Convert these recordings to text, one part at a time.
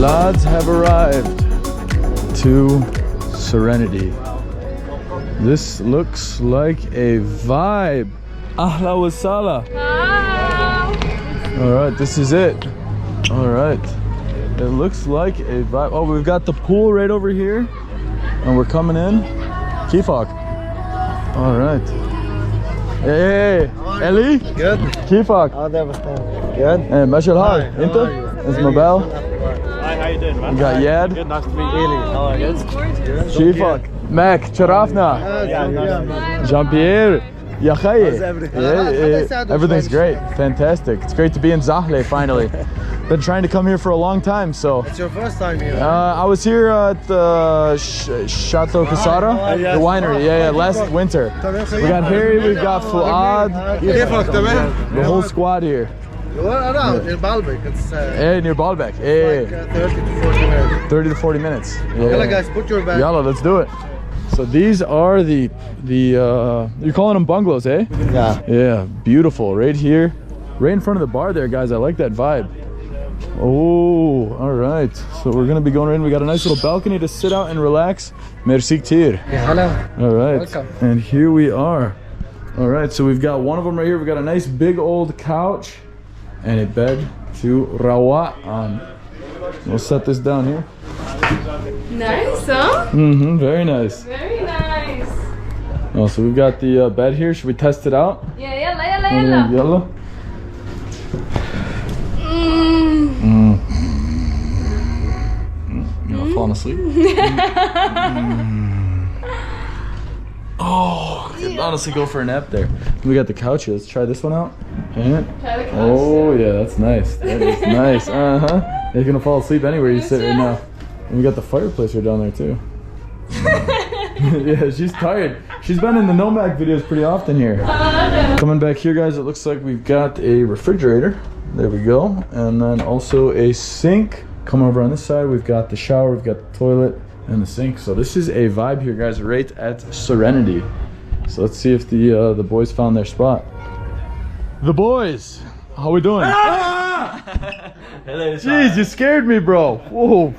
lads have arrived to Serenity. This looks like a vibe. Ahla wa sala. All right, this is it. All right, it looks like a vibe. Oh, we've got the pool right over here, and we're coming in. Kifak. All right. Hey, Eli. Good. Kifak. Good. Hey, Mashal Hal. Inta? It's Mabel. Hi, how you doing, man? We got Yad. Good, nice to meet you. How are you? Kifak. Mac. Charafna. Jean-Pierre. Ya khaye. Everything's great. Fantastic. It's great to be in Zahle finally. Been trying to come here for a long time, so. It's your first time here. I was here at the Chateau Casara, the winery. Yeah, last winter. We got Harry, we've got Fuad, the whole squad here. We're around in Baalbek. It's Hey, near Baalbek. Hey, like 30 to 40 minutes. 30 to 40 minutes. Yalla guys, put your bag. Yalla, let's do it. So these are the you're calling them bungalows, eh? Yeah. Yeah, beautiful. Right here, right in front of the bar there, guys. I like that vibe. Oh, all right. So we're gonna be going in. We got a nice little balcony to sit out and relax. Merci ktir. Yeah, hello. All right. Welcome. And here we are. All right. So we've got one of them right here. We got a nice big old couch and a bed to rawa on. We'll set this down here. Nice, huh? Mm-hmm. Very nice. Very nice. Oh, so we've got the bed here. Should we test it out? Yeah, yalla, yalla, yalla. Yalla. You know, falling asleep. Oh, I could honestly go for a nap there. We got the couch here. Let's try this one out. Try the couch. Oh yeah, that's nice. That is nice. You're gonna fall asleep anywhere you sit right now. And we got the fireplace right down there too. Yeah, she's tired. She's been in the Nomad videos pretty often here. Coming back here, guys, it looks like we've got a refrigerator. There we go. And then also a sink. Come over on this side, we've got the shower, we've got the toilet and the sink. So this is a vibe here, guys, right at Serenity. So let's see if the boys found their spot. The boys, how we doing? Jeez, you scared me, bro. Whoa.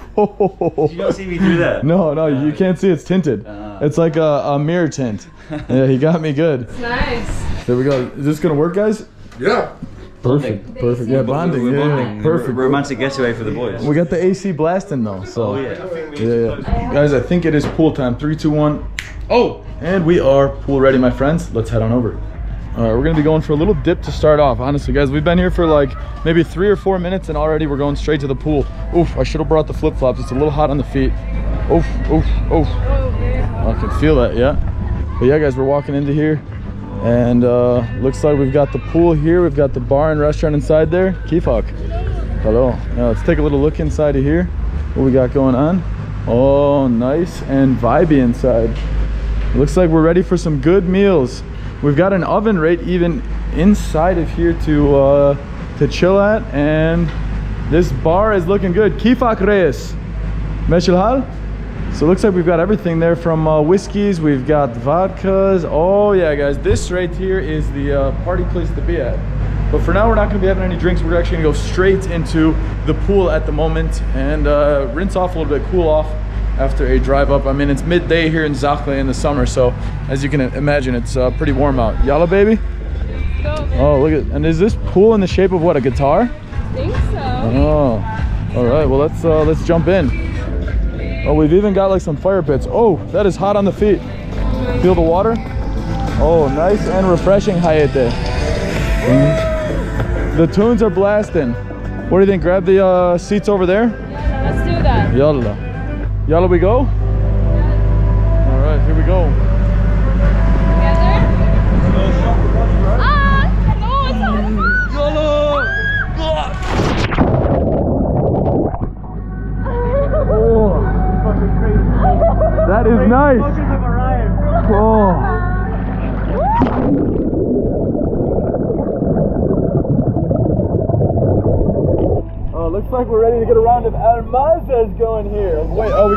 You don't see me do that? No, you can't see. It's tinted. It's like a mirror tint. Yeah, he got me good. It's nice. There we go. Is this gonna work, guys? Yeah. Perfect. Yeah, bonding. Yeah, perfect. Romantic getaway for the boys. We got the AC blasting though, so. Oh yeah. Yeah. Guys, I think it is pool time. 3, 2, 1. Oh, and we are pool ready, my friends. Let's head on over. All right, we're gonna be going for a little dip to start off. Honestly, guys, we've been here for like maybe 3 or 4 minutes, and already we're going straight to the pool. Oof! I should have brought the flip flops. It's a little hot on the feet. Oof! Oof! Oof! I can feel that. Yeah. But yeah, guys, we're walking into here. And looks like we've got the pool here. We've got the bar and restaurant inside there. Kifak. Hello. Now let's take a little look inside of here. What we got going on. Oh, nice and vibey inside. Looks like we're ready for some good meals. We've got an oven right even inside of here to chill at. And this bar is looking good. Kifak Reis. Meshil Hal? So it looks like we've got everything there from whiskeys, we've got vodkas. Oh yeah, guys, this right here is the party place to be at. But for now, we're not gonna be having any drinks. We're actually gonna go straight into the pool at the moment and rinse off a little bit, cool off after a drive up. I mean, it's midday here in Zahle in the summer, so as you can imagine, it's pretty warm out. Yalla, baby? Oh, look at, and is this pool in the shape of what, a guitar? I think so. Oh, all right, well, let's jump in. Oh, we've even got like some fire pits. Oh, that is hot on the feet. Feel the water? Oh, nice and refreshing, Hayete. The tunes are blasting. What do you think? Grab the seats over there? Yeah, let's do that. Yalla. Yalla, we go? All right, here we go. Together? No, it's not. That is nice. Oh. Oh, looks like we're ready to get a round of Almazes going here. Wait, oh,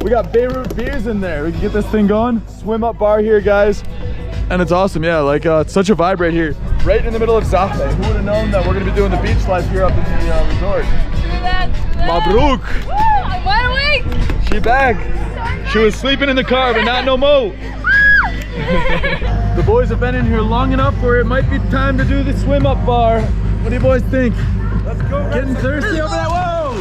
we got Beirut beers in there. We can get this thing going. Swim up bar here, guys. And it's awesome, yeah, like it's such a vibe right here. Right in the middle of Zahle. Who would have known that we're gonna be doing the beach life here up in the resort? Mabruk. Woo, I'm wide awake. She back. She was sleeping in the car, but not no more. The boys have been in here long enough where it might be time to do the swim up bar. What do you boys think? Let's go. Getting thirsty over there? Whoa!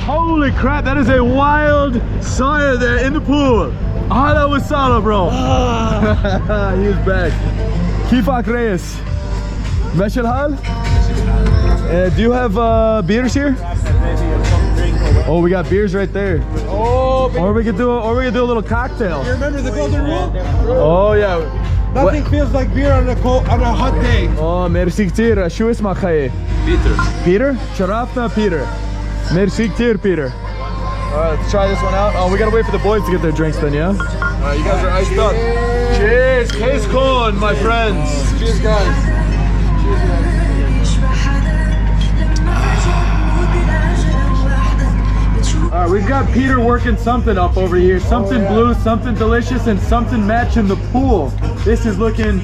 Holy crap, that is a wild sire there in the pool. Ah, that was Zahle, bro. He is back. Kifak Reyes. Meshel Hal? Do you have beers here? Oh, we got beers right there. Oh, Or we could do a little cocktail. you remember the golden rule? Oh yeah. Nothing feels like beer on a hot day. Oh, merci كتير. شو اسمك خيي؟ Peter? شرفنا Peter. Merci كتير Peter. Alright, let's try this one out. Oh, we gotta wait for the boys to get their drinks then, yeah? Alright, you guys are iced up. Cheers, case con, my friends. Cheers, guys. Alright, we've got Peter working something up over here. Something blue, something delicious, and something matching the pool. This is looking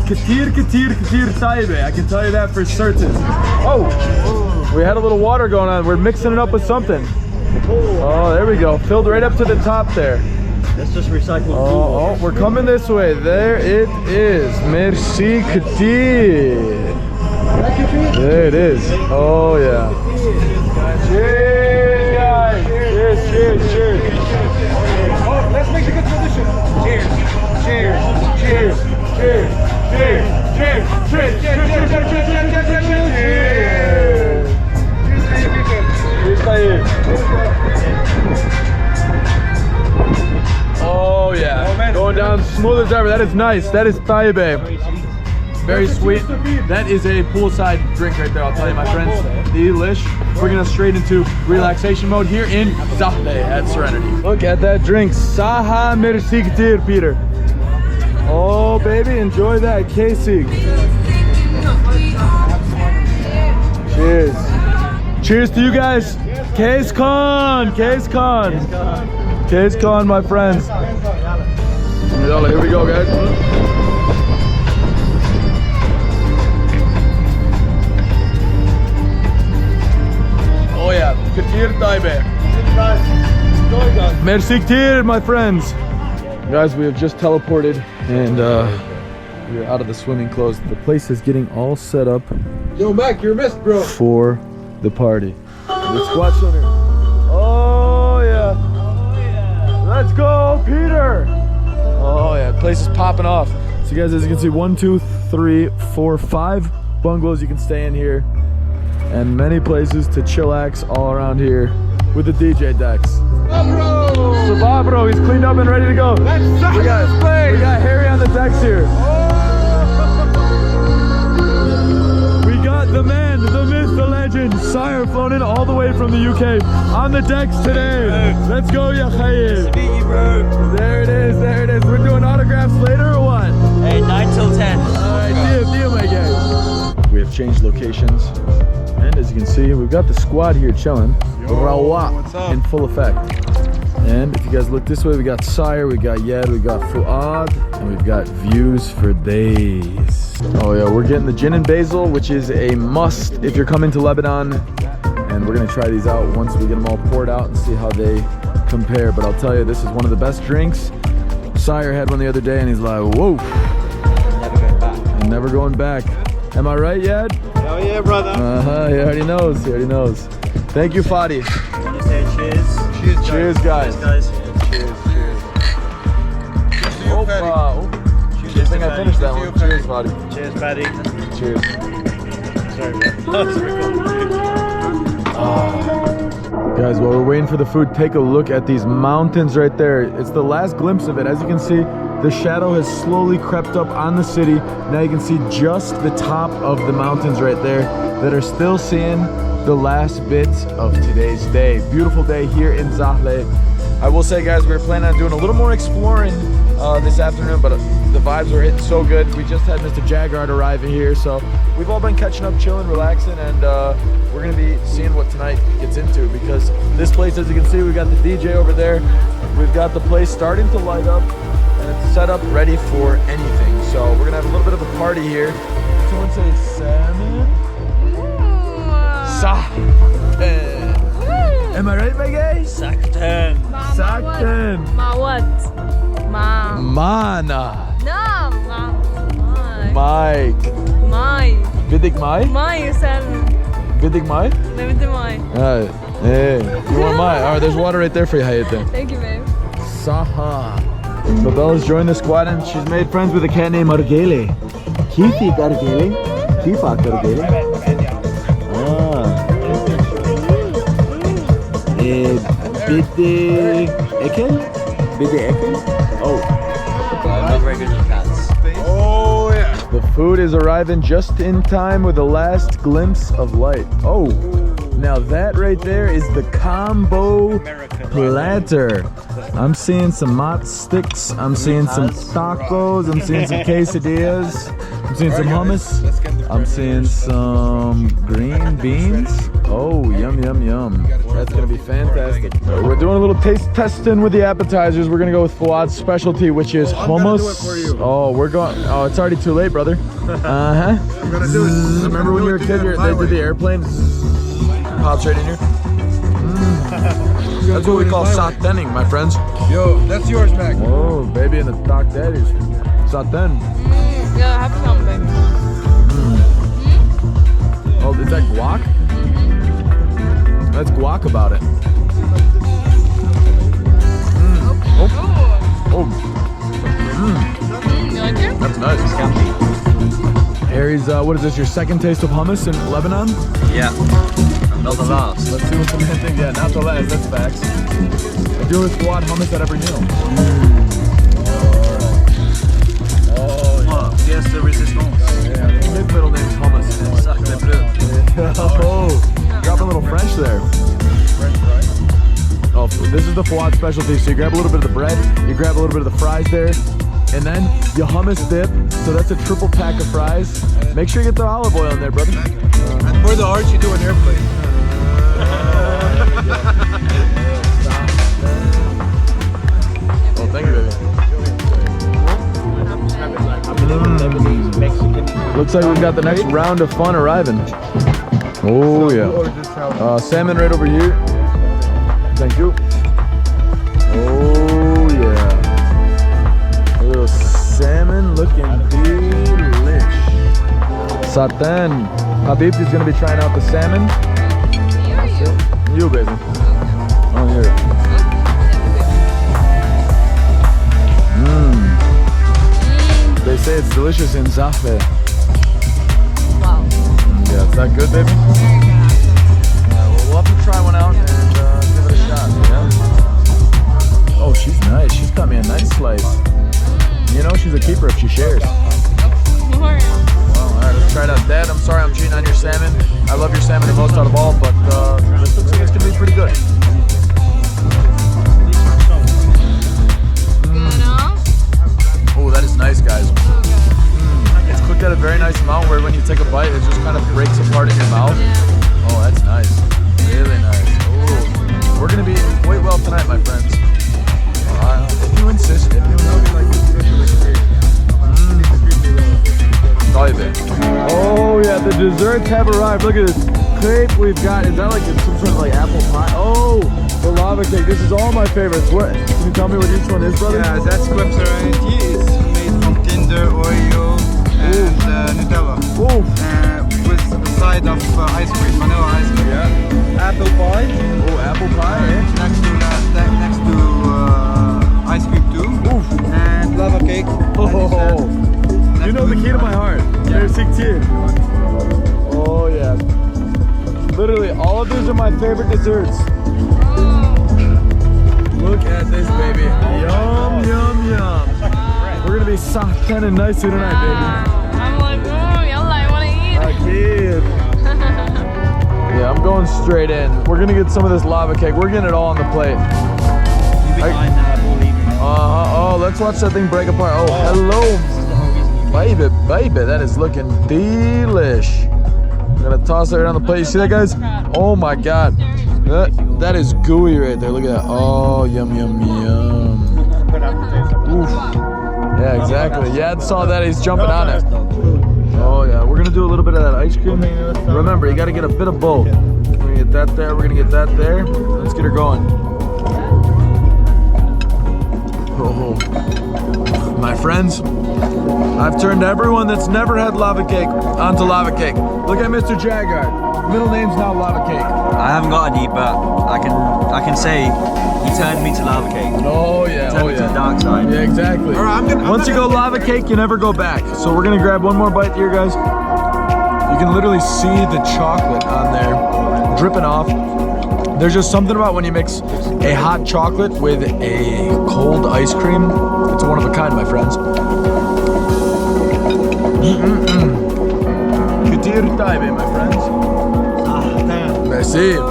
katir taibe. I can tell you that for certain. Oh, we had a little water going on. We're mixing it up with something. Oh, there we go. Filled right up to the top there. That's just recycled pool Oh, water. we're coming this way. There it is. Merci katir. There it is. Oh yeah. Cheers, guys. Cheers. Oh, let's make a good position. Cheers. Cheers. Cheers. Cheers. Cheers. Cheers. Cheers. Cheers. Oh yeah. Going down smooth as ever. That is nice. That is Taibe. Very sweet. That is a poolside drink right there, I'll tell you, my friends. Delish. We're gonna straight into relaxation mode here in Zahle at Serenity. Look at that drink. Saha merci ktir, Peter. Oh baby, enjoy that. Casey. Cheers. Cheers to you guys. Case con, my friends. Here we go, guys. Oh yeah, Katir Taibe. Merci Katir, my friends. Guys, we have just teleported and we're out of the swimming clothes. The place is getting all set up. Yo, Mac, you're missed, bro. For the party. Let's watch on here. Oh yeah. Let's go, Peter. Oh yeah, the place is popping off. So guys, as you can see, 1, 2, 3, 4, 5 bungalows you can stay in here. And many places to chillax all around here with the DJ decks. Sababro, he's cleaned up and ready to go. We got Harry on the decks here. We got the man, the myth, the legend, Sire, flown in all the way from the UK on the decks today. Let's go, Yachaye. There it is. We're doing autographs later or what? Hey, 9 till 10. Alright, deal, my guys. We have changed locations. And as you can see, we've got the squad here chilling. Rawa in full effect. And if you guys look this way, we got Sire, we got Yed, we got Fuad, and we've got views for days. Oh yeah, we're getting the gin and basil, which is a must if you're coming to Lebanon. And we're gonna try these out once we get them all poured out and see how they compare. But I'll tell you, this is one of the best drinks. Sire had one the other day and he's like, whoa. Never going back. I'm never going back. Am I right, Yed? Hell yeah, brother. He already knows. Thank you, Fadi. Want to say cheers? Cheers, guys. Cheers, guys. Cheers. Good thing I finished that one. Cheers, Fadi. Cheers, Paddy. Cheers. Sorry, man. Guys, while we're waiting for the food, take a look at these mountains right there. It's the last glimpse of it. As you can see, the shadow has slowly crept up on the city. Now you can see just the top of the mountains right there that are still seeing the last bits of today's day. Beautiful day here in Zahle. I will say, guys, we were planning on doing a little more exploring this afternoon, but the vibes were hitting so good. We just had Mr. Jaggard arriving here, so we've all been catching up, chilling, relaxing, and we're gonna be seeing what tonight gets into, because this place, as you can see, we got the DJ over there. We've got the place starting to light up, and it's set up ready for anything. So we're gonna have a little bit of a party here. Someone say salmon? Ooh. Salmon. Am I right, my guy? Sakten. Sakten. Ma what? Ma. Mana. No, ma. Mike. Mai. Vidig Mai? Mai sen. Vidig Mai? Nej, inte Mai. Hey, you want Mai? Alright, there's water right there for you, Hayate. Thank you, babe. Saha. Mabelle's joined the squad and she's made friends with a cat named Argele. Kifi Argele. Kifa Argele. Bidde Eken? Bidde Eken? Oh. I'm not very good with cats. Oh yeah. The food is arriving just in time with the last glimpse of light. Oh, now that right there is the combo platter. I'm seeing some mott sticks. I'm seeing some tacos. I'm seeing some quesadillas. I'm seeing some hummus. I'm seeing some green beans. Oh, yum, yum, yum. That's gonna be fantastic. We're doing a little taste testing with the appetizers. We're gonna go with Fuad's specialty, which is hummus. Oh, we're going, oh, it's already too late, brother. Uh-huh. I'm gonna do it. Remember when you were a kid, they did the airplane? Pops right in here. That's what we call satening, my friends. Yo, that's yours, Mac. Oh, baby, and the Doc Daddies. Saten. Yeah, have some, baby. Oh, is that guac? That's guac about it. Oh. Oh. You like it? That's nice. Harry's, what is this, your second taste of hummus in Lebanon? Yeah. Not the last. Let's see what the man thinks. Yeah, not the last, that's facts. I do with squad hummus at every meal. Oh, yeah. Yes, the resistance. Yeah, his middle name's hummus. Sacre bleu. Oh, drop a little French there. Oh, this is the Fuad specialty. So you grab a little bit of the bread, you grab a little bit of the fries there, and then you hummus dip. So that's a triple pack of fries. Make sure you get the olive oil in there, brother. And for the arch, you do an airplane. Oh, thank you, baby. Looks like we've got the next round of fun arriving. Oh yeah. Salmon right over here. Thank you. Oh yeah. A little salmon looking delish. Saten. Habib is gonna be trying out the salmon. You, baby. Oh, here. They say it's delicious in Zahle. Wow. Yeah, is that good, baby? Well, we'll have to try one out and give it a shot, yeah? Oh, she's nice. She's got me a nice slice. You know, she's a keeper if she shares. Well, alright, let's try it out. Dad, I'm sorry I'm cheating on your salmon. I love your salmon the most out of all, but this looks like it's gonna be pretty good. Oh, that is nice, guys. It's cooked at a very nice amount where when you take a bite, it just kind of breaks apart in your mouth. Oh, that's nice. Really nice. Oh, we're gonna be eating quite well tonight, my friends. If you insist, if you know. Oh yeah, the desserts have arrived. Look at this crepe we've got. Is that like some sort of like apple pie? Oh, the lava cake. This is all my favorites. What? Can you tell me what each one is, brother? Yeah, that's Club Serenity. It's made from Kinder, Oreo, and Nutella. With a side of ice cream, vanilla ice cream. Yeah. Apple pie. Oh, apple pie. Eh? Next to ice cream too. Oof. And lava cake. Oh, you know the key to my heart. Yeah. Oh yeah. Literally, all of these are my favorite desserts. Look at this, baby. Yum, yum, yum. We're gonna be soft and nice tonight, baby. I'm like, yalla, I wanna eat. I kid. Yeah, I'm going straight in. We're gonna get some of this lava cake. We're getting it all on the plate. Oh, let's watch that thing break apart. Oh, hello, baby, baby. That is looking delish. I'm gonna toss it right on the plate. You see that, guys? Oh my God. That is gooey right there. Look at that. Oh, yum, yum, yum. Oof. Yeah, exactly. Yeah, I saw that. He's jumping on it. Oh, yeah. We're going to do a little bit of that ice cream. Remember, you got to get a bit of both. gonna get that there. We're gonna get that there. Let's get her going. Oh, my friends, I've turned everyone that's never had lava cake onto lava cake. Look at Mr. Jaguar. Middle name's now Lava Cake. I haven't got any, but I can say he turned me to lava cake. Oh yeah, Turned me to the dark side. Yeah, exactly. All right, Once you go lava cake, you never go back. So we're gonna grab one more bite here, guys. You can literally see the chocolate on there dripping off. There's just something about when you mix a hot chocolate with a cold ice cream. It's one of a kind, my friends. Kutir taibe, my friends. Ah, damn. Merci.